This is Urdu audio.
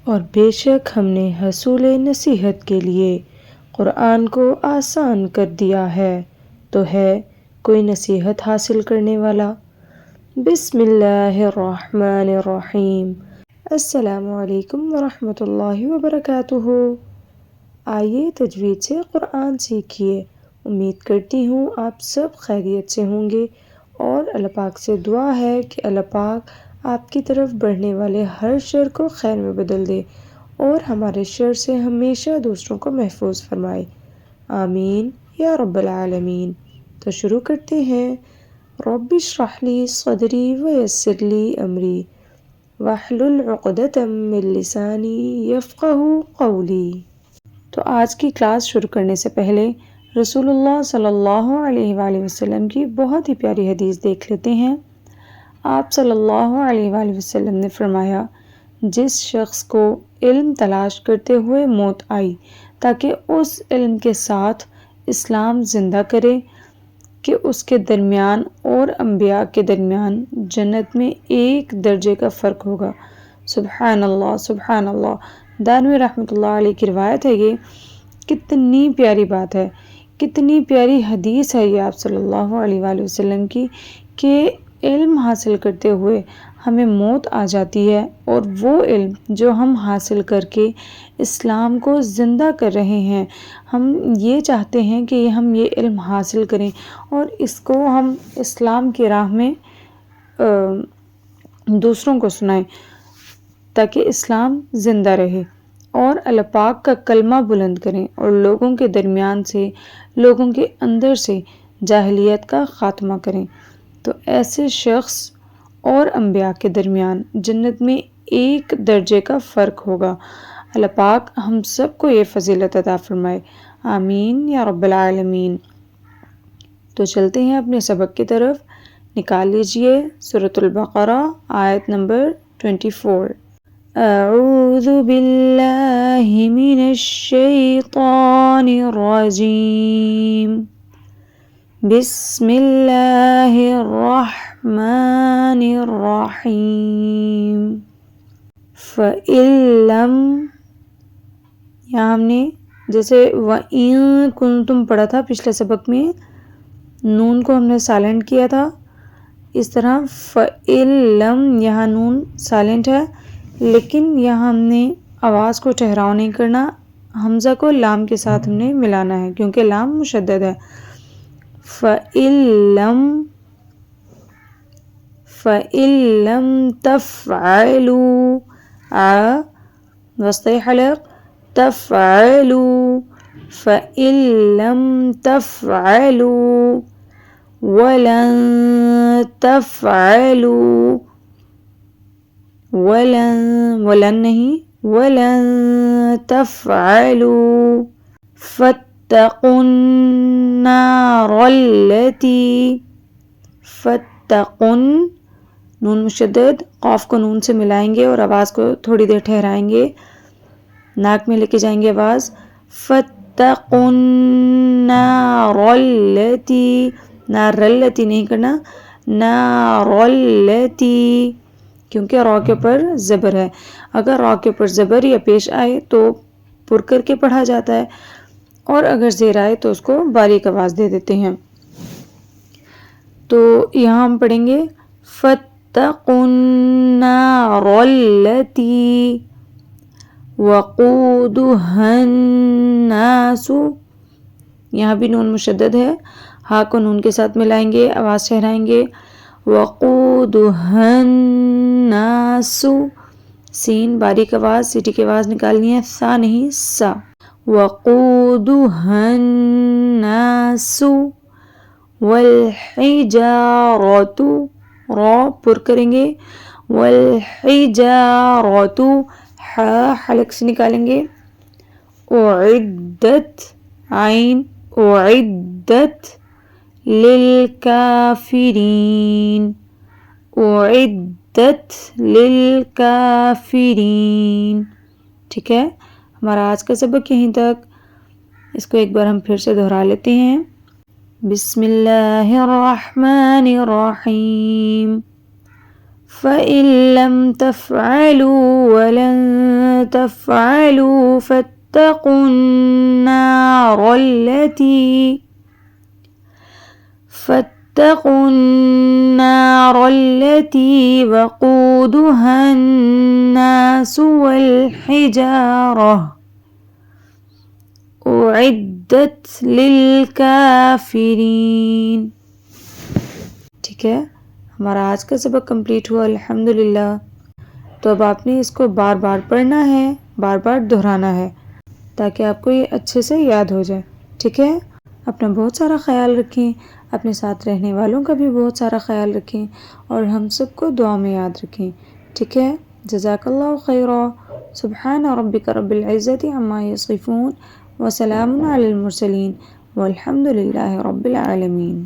اور بے شک ہم نے حصول نصیحت کے لیے قرآن کو آسان کر دیا ہے، تو ہے کوئی نصیحت حاصل کرنے والا؟ بسم اللہ الرحمن الرحیم۔ السلام علیکم ورحمۃ اللہ وبرکاتہ۔ آئیے تجوید سے قرآن سیکھیے۔ امید کرتی ہوں آپ سب خیریت سے ہوں گے، اور اللہ پاک سے دعا ہے کہ اللہ پاک آپ کی طرف بڑھنے والے ہر شر کو خیر میں بدل دے، اور ہمارے شر سے ہمیشہ دوسروں کو محفوظ فرمائے، آمین یا رب العالمین۔ تو شروع کرتے ہیں۔ رب اشرح لی صدری ویسر لی امری واحلل عقدۃ من لسانی یفقہوا قولی۔ تو آج کی کلاس شروع کرنے سے پہلے رسول اللہ صلی اللہ علیہ وآلہ وسلم کی بہت ہی پیاری حدیث دیکھ لیتے ہیں۔ آپ صلی اللہ علیہ وآلہ وسلم نے فرمایا، جس شخص کو علم تلاش کرتے ہوئے موت آئی تاکہ اس علم کے ساتھ اسلام زندہ کرے، کہ اس کے درمیان اور انبیاء کے درمیان جنت میں ایک درجے کا فرق ہوگا۔ سبحان اللہ، سبحان اللہ۔ دانوی رحمۃ اللہ علیہ کی روایت ہے یہ۔ کتنی پیاری بات ہے، کتنی پیاری حدیث ہے یہ آپ صلی اللہ علیہ وآلہ وسلم کی، کہ علم حاصل کرتے ہوئے ہمیں موت آ جاتی ہے، اور وہ علم جو ہم حاصل کر کے اسلام کو زندہ کر رہے ہیں، ہم یہ چاہتے ہیں کہ ہم یہ علم حاصل کریں اور اس کو ہم اسلام کی راہ میں دوسروں کو سنائیں، تاکہ اسلام زندہ رہے، اور اللہ پاک کا کلمہ بلند کریں، اور لوگوں کے درمیان سے، لوگوں کے اندر سے جاہلیت کا خاتمہ کریں۔ تو ایسے شخص اور انبیاء کے درمیان جنت میں ایک درجے کا فرق ہوگا۔ اللہ پاک ہم سب کو یہ فضیلت عطا فرمائے، آمین یا رب العالمین۔ تو چلتے ہیں اپنے سبق کی طرف۔ نکال لیجئے سورۃ البقرہ آیت نمبر 24۔ اعوذ باللہ من الشیطان الرجیم، بسم اللہ الرحمن الرحیم۔ فَإِن لَّمْ، یہاں ہم نے جیسے وَإِن كُنتُم پڑھا تھا پچھلے سبق میں، نون کو ہم نے سائلنٹ کیا تھا، اس طرح فَإِن لَّمْ یہاں نون سائلنٹ ہے، لیکن یہاں ہم نے آواز کو ٹھہراؤ نہیں کرنا، حمزہ کو لام کے ساتھ ہم نے ملانا ہے، کیونکہ لام مشدد ہے۔ فَإِن لَّمْ تَفْعَلُوا، وسطی حلق، تَفْعَلُوا، فَإِن لَّمْ تَفْعَلُوا وَلَن تَفْعَلُوا، ولن نہیں، وَلَن تَفْعَلُوا فَاتَّقُوا النَّارَ الَّتِي، فَاتَّقُوا، نون مشدد، قاف کو نون سے ملائیں گے اور آواز کو تھوڑی دیر ٹھہرائیں گے، ناک میں لے کے جائیں گے آواز، فَاتَّقُوا النَّارَ الَّتِي، نار الَّتِی نہیں کرنا، نار الَّتِی، کیونکہ را کے اوپر زبر ہے، اگر را کے اوپر زبر یا پیش آئے تو پر کر کے پڑھا جاتا ہے، اور اگر زیر آئے تو اس کو باریک آواز دے دیتے ہیں۔ تو یہاں ہم پڑھیں گے فَاتَّقُوا النَّارَ الَّتِی وَقُودُهَا النَّاسُ، یہاں بھی نون مشدد ہے، ہا کو نون کے ساتھ ملائیں گے، آواز ٹھہرائیں گے، وَقُودُهَا النَّاسُ، سین باریک آواز، سیٹی کی آواز نکالنی ہے، سا نہیں، سا، وَقُودُهَا النَّاسُ وَالْحِجَارَةُ، را پر کریں گے، وَالْحِجَارَةُ، حا حلق سے نکالیں گے، اُعِدَّتْ، عین، اُعِدَّتْ لِلْکَافِرِین، اُعِدَّتْ لِلْکَافِرِین۔ ٹھیک ہے، ہمارا آج کا سبق یہیں تک، اس کو ایک بار ہم پھر سے دہرا لیتے ہیں۔ بسم اللہ الرحمن الرحیم۔ فَإِن لَّمْ تَفْعَلُوا وَلَن تفعلوا فاتقوا النار التي وقودها الناس والحجارة أعدت للكافرين. ٹھیک ہے، ہمارا آج کا سبق کمپلیٹ ہوا الحمدللہ. تو اب آپ نے اس کو بار بار پڑھنا ہے، بار بار دہرانا ہے تاکہ آپ کو یہ اچھے سے یاد ہو جائے. ٹھیک ہے، اپنا بہت سارا خیال رکھیں، اپنے ساتھ رہنے والوں کا بھی بہت سارا خیال رکھیں اور ہم سب کو دعا میں یاد رکھیں. ٹھیک ہے، جزاک اللہ خیرا. سبحان ربک رب العزت عما یصفون وسلام علی المرسلین والحمد للہ رب العالمین.